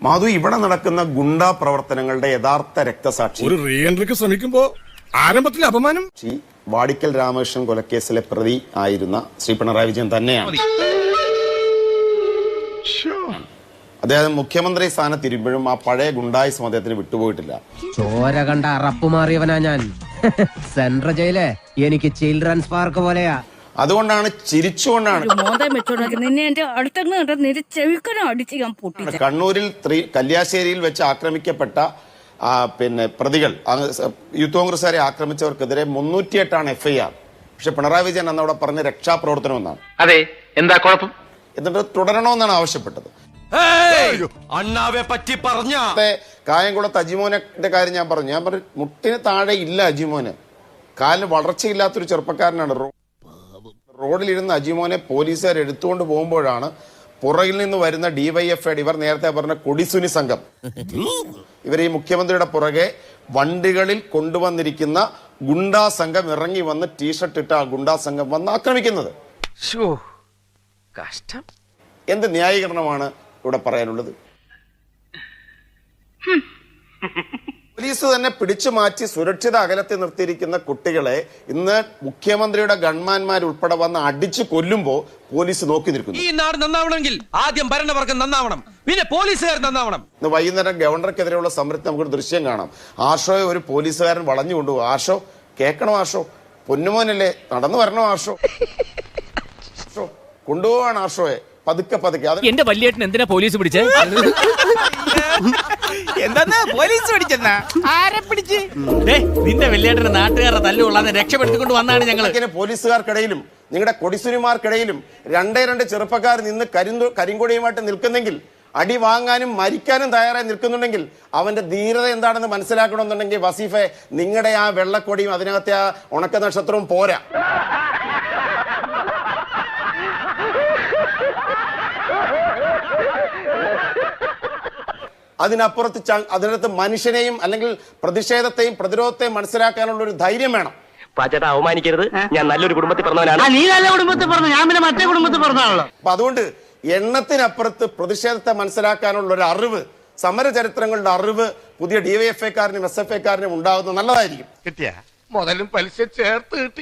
മാധു, ഇവിടെ നടക്കുന്ന ഗുണ്ടാ പ്രവർത്തനങ്ങളുടെ യഥാർത്ഥ രക്തസാക്ഷി ഒരു റീ എൻട്രിക്ക് ശ്രമിക്കുമ്പോ ആരംഭത്തിലെ അപമാനം വാടിക്കൽ രാമകൃഷ്ണൻ കൊലക്കേസിലെ പ്രതി ആയിരുന്ന ശ്രീ പിണറായി വിജയൻ തന്നെയാണ്. അദ്ദേഹം മുഖ്യമന്ത്രി സ്ഥാനത്തിരിക്കുമ്പോഴും ആ പഴയ ഗുണ്ടായിസം അദ്ദേഹത്തിന് വിട്ടുപോയിട്ടില്ല. ചോര കണ്ട അറപ്പുമാറിയവനാ ഞാൻ. സെൻട്രൽ ജയില് എനിക്ക് ചിൽഡ്രൻസ് പാർക്ക് പോലെയാ. അതുകൊണ്ടാണ് ചിരിച്ചുകൊണ്ടാണ് കണ്ണൂരിൽ കല്യാശ്ശേരിയിൽ വെച്ച് ആക്രമിക്കപ്പെട്ട പ്രതികൾ യൂത്ത് കോൺഗ്രസുകാരെ ആക്രമിച്ചവർക്കെതിരെ 308 FIR. പക്ഷെ പിണറായി വിജയൻ അന്നവിടെ പറഞ്ഞ രക്ഷാപ്രവർത്തനം എന്നാണ്. അതെ, എന്താ കുഴപ്പം? എന്നിട്ട് തുടരണമെന്നാണ് ആവശ്യപ്പെട്ടത്. അണ്ണാവെ പറ്റി പറഞ്ഞ കായംകുളത്ത് അജിമോന്റെ കാര്യം ഞാൻ പറഞ്ഞു. മുട്ടിന് താഴെ ഇല്ല അജിമോന്, കാലിന് വളർച്ചയില്ലാത്തൊരു ചെറുപ്പക്കാരനാണ്. റോഡിലിരുന്ന് അജിമോനെ പോലീസുകാർ എടുത്തുകൊണ്ട് പോകുമ്പോഴാണ് പുറകിൽ നിന്ന് വരുന്ന DYFI, ഇവർ നേരത്തെ പറഞ്ഞ കൊടിസുനി സംഘം, ഇവർ ഈ മുഖ്യമന്ത്രിയുടെ പുറകെ വണ്ടികളിൽ കൊണ്ടുവന്നിരിക്കുന്ന ഗുണ്ടാ സംഘം ഇറങ്ങി വന്ന് ടീഷർട്ട് ഇട്ട ആ ഗുണ്ടാ സംഘം വന്ന് ആക്രമിക്കുന്നത്. കഷ്ടം. എന്ത് ന്യായീകരണമാണ് ഇവിടെ പറയാനുള്ളത്? പോലീസ് തന്നെ പിടിച്ചു മാറ്റി സുരക്ഷിത അകലത്തിൽ നിർത്തിയിരിക്കുന്ന കുട്ടികളെ ഇന്ന് മുഖ്യമന്ത്രിയുടെ ഗൺമാന്മാർ ഉൾപ്പെടെ വന്ന് അടിച്ചു കൊല്ലുമ്പോ പോലീസ് നോക്കി നിൽക്കുന്നു. ഈ നാട് നന്നാവണമെങ്കിൽ ആദ്യം ഭരണവർഗം നന്നാവണം, പിന്നെ പോലീസുകാർ നന്നാവണം. ഇന്ന് വൈകുന്നേരം ഗവർണർക്കെതിരെയുള്ള സമരത്തിൽ നമുക്കൊരു ദൃശ്യം കാണാം. ആഷോയെ ഒരു പോലീസുകാരൻ വളഞ്ഞു കൊണ്ടുപോകും. ആഷോ കേൾക്കണം, ആഷോ പൊന്നുമോനല്ലേ, നടന്നു വരണം ആഷോ, കൊണ്ടുപോവാണ് ആഷോയെ പതുക്കെ പതുക്കെ. എന്റെ വല്യേട്ടൻ എന്തിനാ പോലീസ് പിടിച്ചേ? എന്താ പോലീസ് പിടിച്ചെന്നാ? ആരെ പിടിച്ച്? നിന്റെ വല്യേട്ടന് നാട്ടുകാരുടെ തല്ലുകൊള്ളാതെ രക്ഷപ്പെടുത്തിക്കൊണ്ട് വന്നാണ് ഞങ്ങൾ. പോലീസുകാർക്കിടയിലും നിങ്ങളുടെ കൊടിസുനിമാർക്കിടയിലും 2 ചെറുപ്പക്കാർ നിന്ന് കരിങ്കൊടിയുമായിട്ട് നിൽക്കുന്നെങ്കിൽ, അടി വാങ്ങാനും മരിക്കാനും തയ്യാറായി നിൽക്കുന്നുണ്ടെങ്കിൽ അവന്റെ ധീരത എന്താണെന്ന് മനസ്സിലാക്കണമെന്നുണ്ടെങ്കിൽ വസീഫെ, നിങ്ങളുടെ ആ വെള്ളക്കൊടിയും അതിനകത്തെ ആ ഉണക്ക നക്ഷത്രവും പോരാ. അതിനകത്ത് മനുഷ്യനെയും അല്ലെങ്കിൽ പ്രതിഷേധത്തെയും പ്രതിരോധത്തെയും മനസ്സിലാക്കാനുള്ള ഒരു ധൈര്യം വേണം. പാച്ചേട്ടാ, അവമാനിക്കരുത്. ഞാൻ നല്ലൊരു കുടുംബത്തിൽ പറഞ്ഞവനാണ്. നീ നല്ല കുടുംബത്തിൽ പറഞ്ഞു, ഞാൻ പിന്നെ മറ്റേ കുടുംബത്തിൽ പറഞ്ഞാണല്ലോ. അപ്പൊ അതുകൊണ്ട് എണ്ണത്തിനപ്പുറത്ത് പ്രതിഷേധത്തെ മനസ്സിലാക്കാനുള്ള ഒരു അറിവ്, സമരചരിത്രങ്ങളുടെ അറിവ് പുതിയ DYFI-ക്കാരനും SFI-ക്കാരനും ഉണ്ടാകുന്നത് നല്ലതായിരിക്കും. കിട്ടിയ മുതലും പലിശ ചേർത്ത് കിട്ടി.